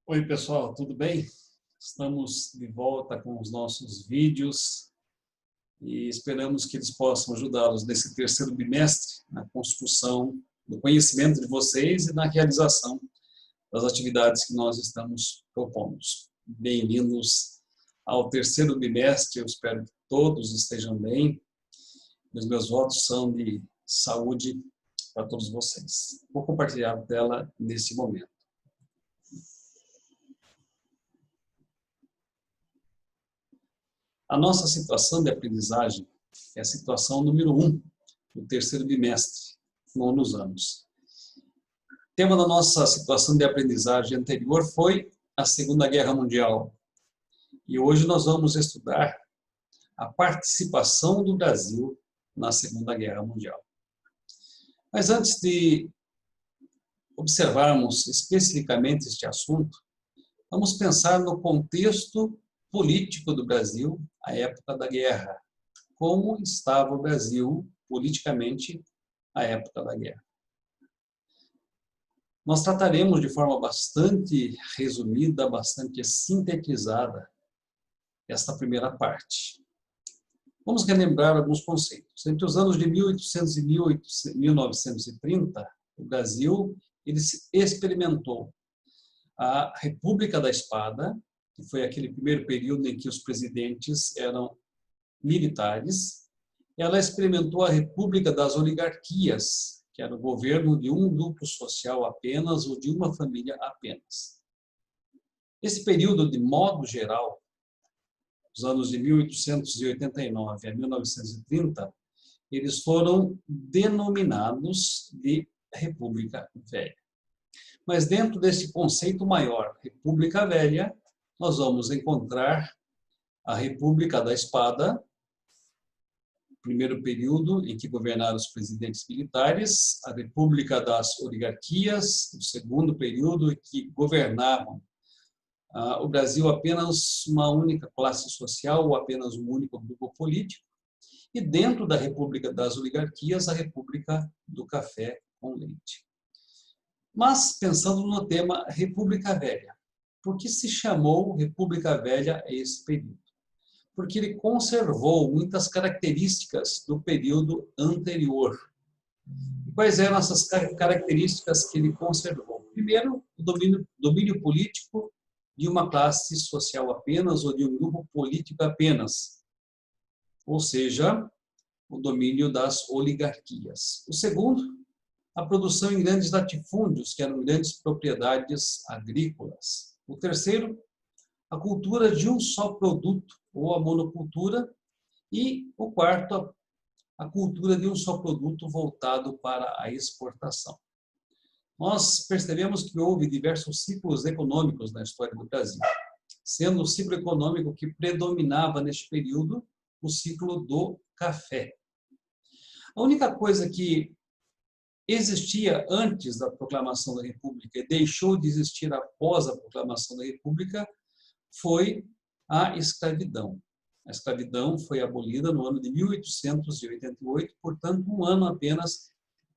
Oi, pessoal, tudo bem? Estamos de volta com os nossos vídeos e esperamos que eles possam ajudá-los nesse terceiro bimestre na construção do conhecimento de vocês e na realização das atividades que nós estamos propondo. Bem-vindos ao terceiro bimestre, eu espero que todos estejam bem. Os meus votos são de saúde para todos vocês. Vou compartilhar a tela nesse momento. A nossa situação de aprendizagem é a situação número 1 do terceiro bimestre, nonos anos. O tema da nossa situação de aprendizagem anterior foi a Segunda Guerra Mundial. E hoje nós vamos estudar a participação do Brasil na Segunda Guerra Mundial. Mas antes de observarmos especificamente este assunto, vamos pensar no contexto político do Brasil à época da guerra. Como estava o Brasil politicamente à época da guerra? Nós trataremos de forma bastante resumida, bastante sintetizada, esta primeira parte. Vamos relembrar alguns conceitos. Entre os anos de 1800 e 1930, o Brasil ele experimentou a República da Espada, que foi aquele primeiro período em que os presidentes eram militares. Ela experimentou a República das Oligarquias, que era o governo de um grupo social apenas ou de uma família apenas. Esse período, de modo geral, os anos de 1889 a 1930, eles foram denominados de República Velha. Mas dentro desse conceito maior, República Velha, nós vamos encontrar a República da Espada, primeiro período em que governaram os presidentes militares, a República das Oligarquias, o segundo período em que governavam o Brasil apenas uma única classe social ou apenas um único grupo político, e dentro da República das Oligarquias, a República do Café com Leite. Mas, pensando no tema República Velha, por que se chamou República Velha a esse período? Porque ele conservou muitas características do período anterior. E quais eram essas características que ele conservou? Primeiro, o domínio político de uma classe social apenas ou de um grupo político apenas, ou seja, o domínio das oligarquias. O segundo, a produção em grandes latifúndios, que eram grandes propriedades agrícolas. O terceiro, a cultura de um só produto, ou a monocultura. E o quarto, a cultura de um só produto voltado para a exportação. Nós percebemos que houve diversos ciclos econômicos na história do Brasil, sendo o ciclo econômico que predominava neste período o ciclo do café. A única coisa que existia antes da proclamação da República e deixou de existir após a proclamação da República foi a escravidão. A escravidão foi abolida no ano de 1888, portanto, um ano apenas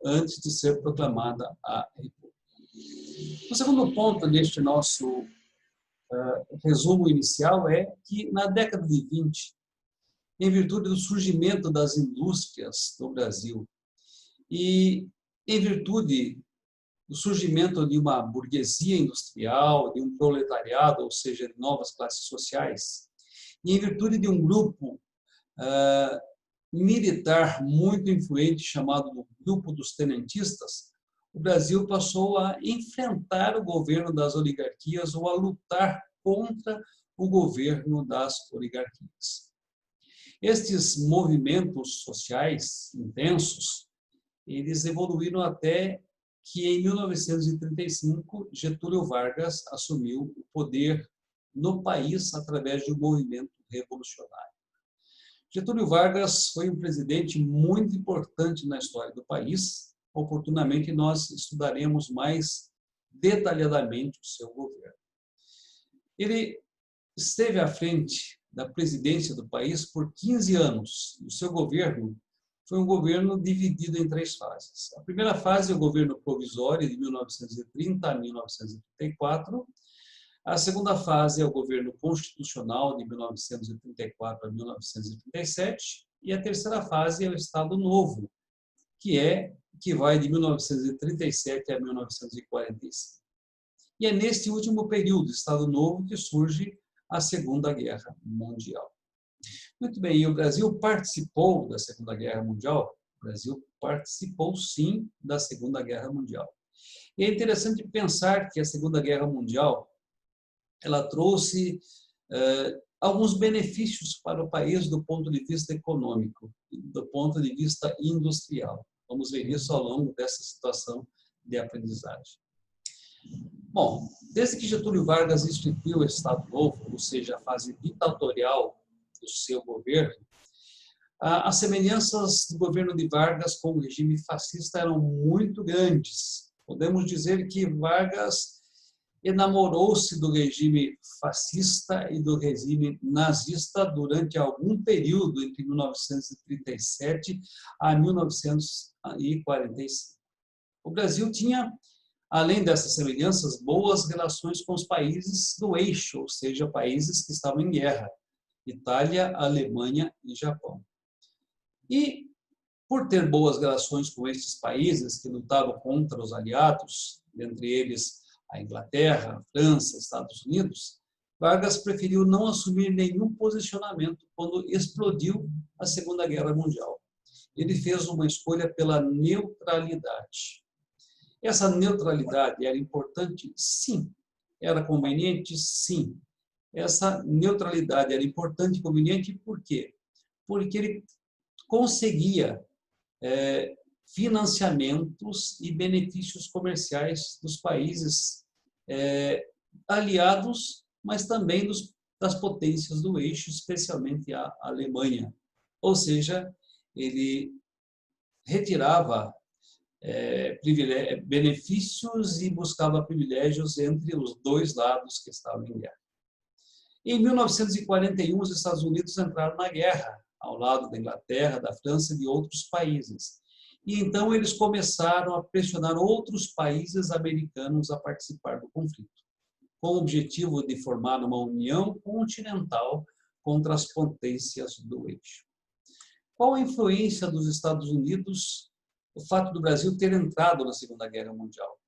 antes de ser proclamada a República. O segundo ponto deste nosso resumo inicial é que, na década de 20, em virtude do surgimento das indústrias no Brasil e em virtude do surgimento de uma burguesia industrial, de um proletariado, ou seja, de novas classes sociais, e em virtude de um grupo militar muito influente chamado Grupo dos Tenentistas, o Brasil passou a enfrentar o governo das oligarquias ou a lutar contra o governo das oligarquias. Estes movimentos sociais intensos, eles evoluíram até que em 1935 Getúlio Vargas assumiu o poder no país através de um movimento revolucionário. Getúlio Vargas foi um presidente muito importante na história do país. Oportunamente nós estudaremos mais detalhadamente o seu governo. Ele esteve à frente da presidência do país por 15 anos. O seu governo foi um governo dividido em 3 fases. A primeira fase é o governo provisório, de 1930 a 1934. A segunda fase é o governo constitucional de 1934 a 1937 e a terceira fase é o Estado Novo, que vai de 1937 a 1945. E é neste último período, Estado Novo, que surge a Segunda Guerra Mundial. Muito bem, e o Brasil participou da Segunda Guerra Mundial? O Brasil participou, sim, da Segunda Guerra Mundial. E é interessante pensar que a Segunda Guerra Mundial ela trouxe alguns benefícios para o país do ponto de vista econômico, do ponto de vista industrial. Vamos ver isso ao longo dessa situação de aprendizagem. Bom, desde que Getúlio Vargas instituiu o Estado Novo, ou seja, a fase ditatorial do seu governo, as semelhanças do governo de Vargas com o regime fascista eram muito grandes. Podemos dizer que Vargas enamorou-se do regime fascista e do regime nazista durante algum período entre 1937 a 1945. O Brasil tinha, além dessas semelhanças, boas relações com os países do eixo, ou seja, países que estavam em guerra: Itália, Alemanha e Japão. E, por ter boas relações com estes países que lutavam contra os aliados, entre eles a Inglaterra, a França, Estados Unidos, Vargas preferiu não assumir nenhum posicionamento quando explodiu a Segunda Guerra Mundial. Ele fez uma escolha pela neutralidade. Essa neutralidade era importante? Sim. Era conveniente? Sim. Essa neutralidade era importante e conveniente por quê? Porque ele conseguia financiamentos e benefícios comerciais dos países aliados, mas também das potências do eixo, especialmente a Alemanha. Ou seja, ele retirava benefícios e buscava privilégios entre os dois lados que estavam em guerra. Em 1941, os Estados Unidos entraram na guerra, ao lado da Inglaterra, da França e de outros países. E então eles começaram a pressionar outros países americanos a participar do conflito, com o objetivo de formar uma união continental contra as potências do eixo. Qual a influência dos Estados Unidos, o fato do Brasil ter entrado na Segunda Guerra Mundial?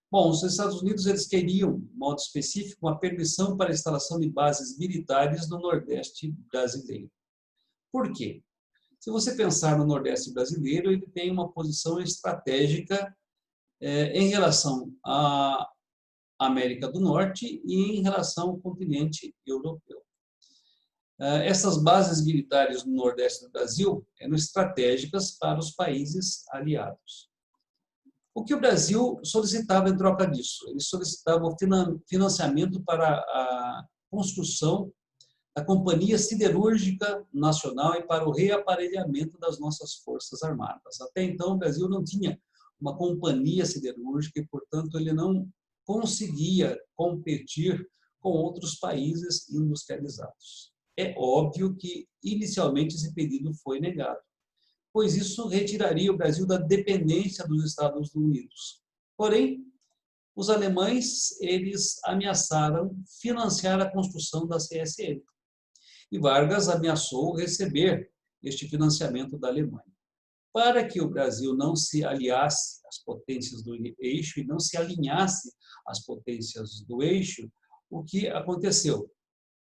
Bom, os Estados Unidos eles queriam, de modo específico, uma permissão para a instalação de bases militares no Nordeste brasileiro. Por quê? Se você pensar no Nordeste brasileiro, ele tem uma posição estratégica em relação à América do Norte e em relação ao continente europeu. Essas bases militares no Nordeste do Brasil eram estratégicas para os países aliados. O que o Brasil solicitava em troca disso? Ele solicitava o financiamento para a construção da Companhia Siderúrgica Nacional e para o reaparelhamento das nossas forças armadas. Até então, o Brasil não tinha uma companhia siderúrgica e, portanto, ele não conseguia competir com outros países industrializados. É óbvio que, inicialmente, esse pedido foi negado, pois isso retiraria o Brasil da dependência dos Estados Unidos. Porém, os alemães eles ameaçaram financiar a construção da CSN. E Vargas ameaçou receber este financiamento da Alemanha. Para que o Brasil não se aliasse às potências do eixo e não se alinhasse às potências do eixo, o que aconteceu?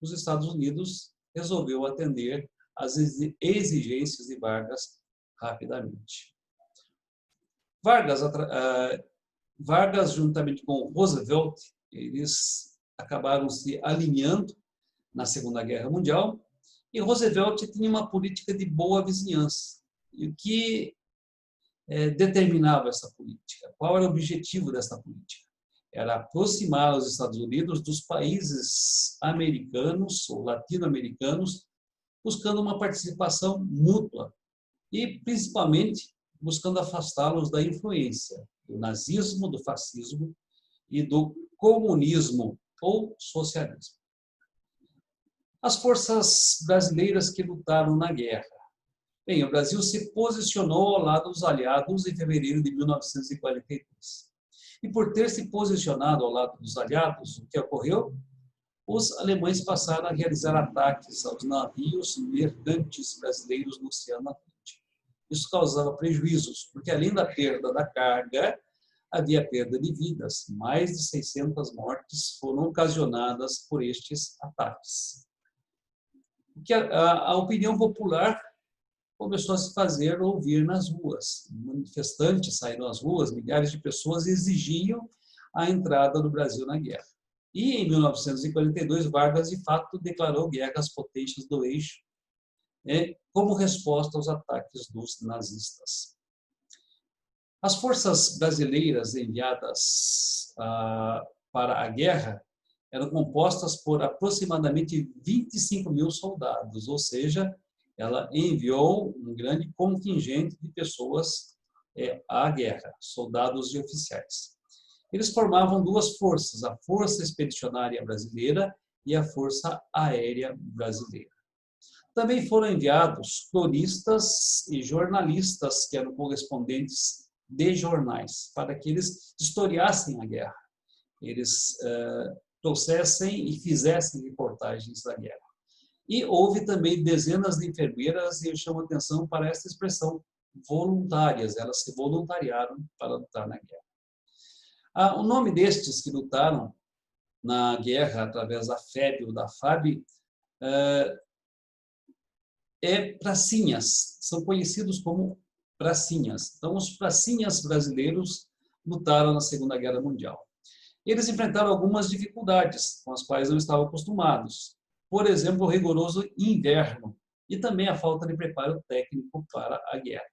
Os Estados Unidos resolveu atender às exigências de Vargas rapidamente. Vargas, juntamente com Roosevelt, eles acabaram se alinhando na Segunda Guerra Mundial, e Roosevelt tinha uma política de boa vizinhança. E o que determinava essa política? Qual era o objetivo dessa política? Era aproximar os Estados Unidos dos países americanos ou latino-americanos, buscando uma participação mútua e, principalmente, buscando afastá-los da influência do nazismo, do fascismo e do comunismo ou socialismo. As forças brasileiras que lutaram na guerra. Bem, o Brasil se posicionou ao lado dos aliados em fevereiro de 1943. E por ter se posicionado ao lado dos aliados, o que ocorreu? Os alemães passaram a realizar ataques aos navios mercantes brasileiros no Oceano Atlântico. Isso causava prejuízos, porque além da perda da carga, havia perda de vidas. Mais de 600 mortes foram ocasionadas por estes ataques. Porque a opinião popular começou a se fazer ouvir nas ruas. Manifestantes saíram às ruas, milhares de pessoas exigiam a entrada do Brasil na guerra. E, em 1942, Vargas, de fato, declarou guerra às potências do eixo, como resposta aos ataques dos nazistas. As forças brasileiras enviadas para a guerra eram compostas por aproximadamente 25 mil soldados, ou seja, ela enviou um grande contingente de pessoas à guerra, soldados e oficiais. Eles formavam duas forças, a Força Expedicionária Brasileira e a Força Aérea Brasileira. Também foram enviados cronistas e jornalistas, que eram correspondentes de jornais, para que eles historiassem a guerra, eles trouxessem e fizessem reportagens da guerra. E houve também dezenas de enfermeiras, e eu chamo a atenção para essa expressão, voluntárias, elas se voluntariaram para lutar na guerra. O nome destes que lutaram na guerra através da FEB ou da FAB é pracinhas, são conhecidos como pracinhas. Então, os pracinhas brasileiros lutaram na Segunda Guerra Mundial. Eles enfrentaram algumas dificuldades com as quais não estavam acostumados. Por exemplo, o rigoroso inverno e também a falta de preparo técnico para a guerra.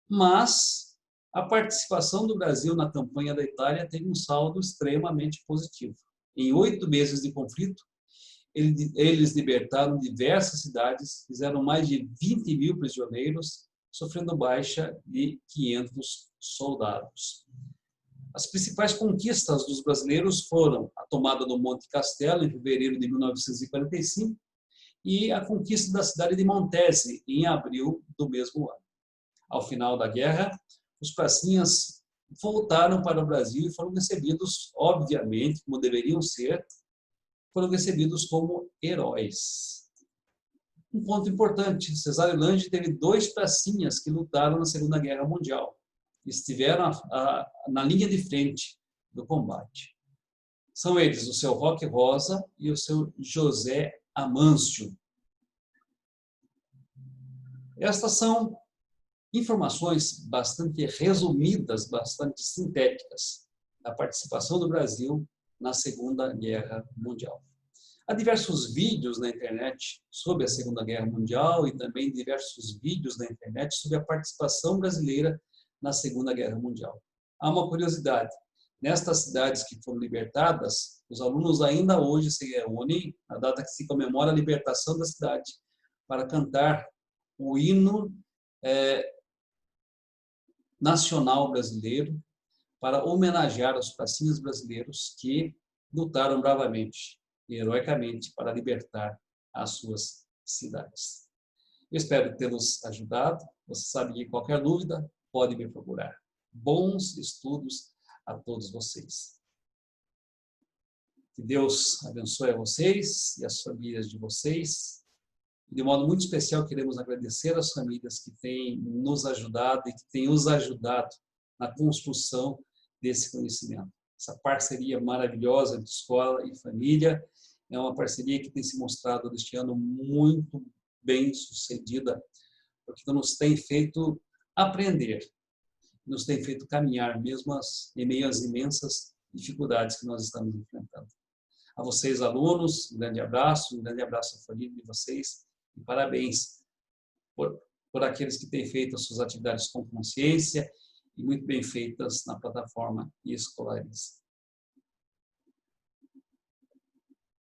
Mas a participação do Brasil na campanha da Itália teve um saldo extremamente positivo. Em 8 meses de conflito, eles libertaram diversas cidades, fizeram mais de 20 mil prisioneiros, sofrendo baixa de 500 soldados. As principais conquistas dos brasileiros foram a tomada do Monte Castelo, em fevereiro de 1945, e a conquista da cidade de Montese, em abril do mesmo ano. Ao final da guerra, os pracinhas voltaram para o Brasil e foram recebidos, obviamente, como deveriam ser, foram recebidos como heróis. Um ponto importante, Cesário Lange teve 2 pracinhas que lutaram na Segunda Guerra Mundial. Estiveram na linha de frente do combate. São eles o seu Roque Rosa e o seu José Amâncio. Estas são informações bastante resumidas, bastante sintéticas, da participação do Brasil na Segunda Guerra Mundial. Há diversos vídeos na internet sobre a Segunda Guerra Mundial e também diversos vídeos na internet sobre a participação brasileira na Segunda Guerra Mundial. Há uma curiosidade, nestas cidades que foram libertadas, os alunos ainda hoje se reúnem, na data que se comemora a libertação da cidade, para cantar o hino nacional brasileiro, para homenagear os pracinhas brasileiros que lutaram bravamente e heroicamente para libertar as suas cidades. Eu espero tê-los ajudado. Você sabe que qualquer dúvida pode me procurar. Bons estudos a todos vocês. Que Deus abençoe a vocês e as famílias de vocês. De modo muito especial, queremos agradecer às famílias que têm nos ajudado e que têm os ajudado na construção desse conhecimento. Essa parceria maravilhosa entre escola e família é uma parceria que tem se mostrado neste ano muito bem sucedida, porque nos tem feito aprender, nos tem feito caminhar, mesmo em meio às imensas dificuldades que nós estamos enfrentando. A vocês, alunos, um grande abraço à família de vocês, e parabéns por aqueles que têm feito as suas atividades com consciência e muito bem feitas na plataforma Escolariza.